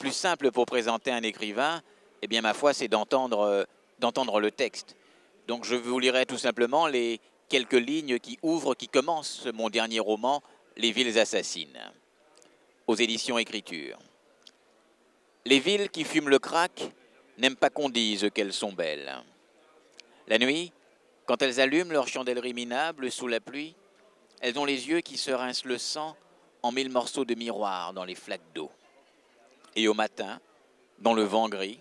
plus simple pour présenter un écrivain, eh bien, ma foi, c'est d'entendre le texte. Donc, je vous lirai tout simplement les quelques lignes qui ouvrent, qui commencent mon dernier roman, Les villes assassines, aux éditions Écriture. Les villes qui fument le crack n'aiment pas qu'on dise qu'elles sont belles. La nuit, quand elles allument leurs chandelles minables sous la pluie, elles ont les yeux qui se rincent le sang en 1000 morceaux de miroir dans les flaques d'eau. Et au matin, dans le vent gris,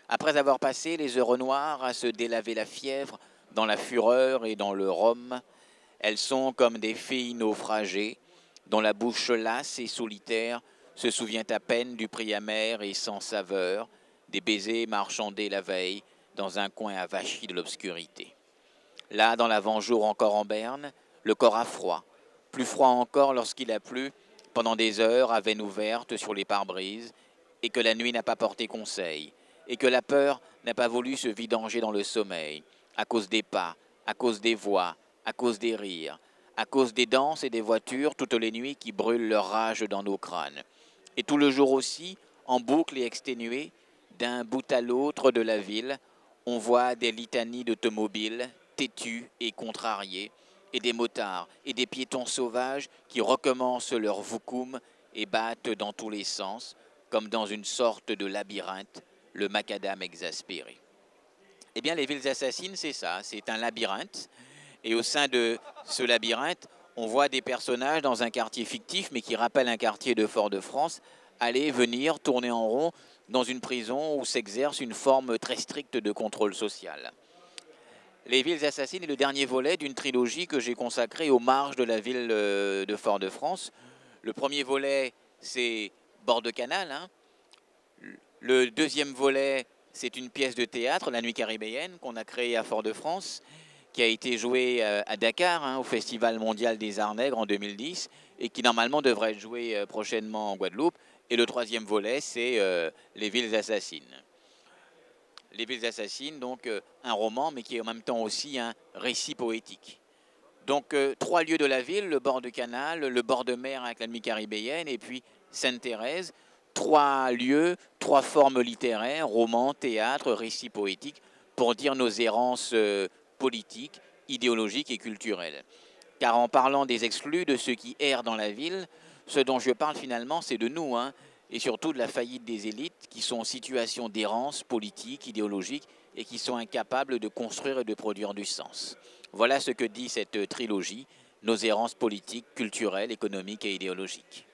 après avoir passé les heures noires à se délaver la fièvre dans la fureur et dans le rhum, elles sont comme des filles naufragées dont la bouche lasse et solitaire se souvient à peine du prix amer et sans saveur des baisers marchandés la veille dans un coin avachi de l'obscurité. Là, dans l'avant-jour encore en berne, le corps a froid, plus froid encore lorsqu'il a plu pendant des heures à veine ouverte sur les pare-brises et que la nuit n'a pas porté conseil et que la peur n'a pas voulu se vidanger dans le sommeil à cause des pas, à cause des voix, à cause des rires, à cause des danses et des voitures toutes les nuits qui brûlent leur rage dans nos crânes. Et tout le jour aussi, en boucle et exténué, d'un bout à l'autre de la ville, on voit des litanies d'automobiles têtus et contrariés, et des motards et des piétons sauvages qui recommencent leur voukoum et battent dans tous les sens, comme dans une sorte de labyrinthe, le macadam exaspéré. Eh bien, les villes assassines, c'est ça, c'est un labyrinthe. Et au sein de ce labyrinthe, on voit des personnages dans un quartier fictif, mais qui rappelle un quartier de Fort-de-France, aller, venir, tourner en rond dans une prison où s'exerce une forme très stricte de contrôle social. Les villes assassines est le dernier volet d'une trilogie que j'ai consacrée aux marges de la ville de Fort-de-France. Le premier volet, c'est Bord de Canal. Hein. Le deuxième volet, c'est une pièce de théâtre, La Nuit caribéenne, qu'on a créée à Fort-de-France, qui a été jouée à Dakar, hein, au Festival mondial des Arts Nègres en 2010, et qui normalement devrait être jouée prochainement en Guadeloupe. Et le troisième volet, c'est Les villes assassines. Les villes assassines, donc un roman, mais qui est en même temps aussi un récit poétique. Donc 3 lieux de la ville, le bord de canal, le bord de mer avec la nuit caribéenne, et puis Sainte-Thérèse. 3 lieux, 3 formes littéraires, roman, théâtre, récit poétique, pour dire nos errances politiques, idéologiques et culturelles. Car en parlant des exclus, de ceux qui errent dans la ville, ce dont je parle finalement, c'est de nous, hein, et surtout de la faillite des élites qui sont en situation d'errance politique, idéologique, et qui sont incapables de construire et de produire du sens. Voilà ce que dit cette trilogie, nos errances politiques, culturelles, économiques et idéologiques.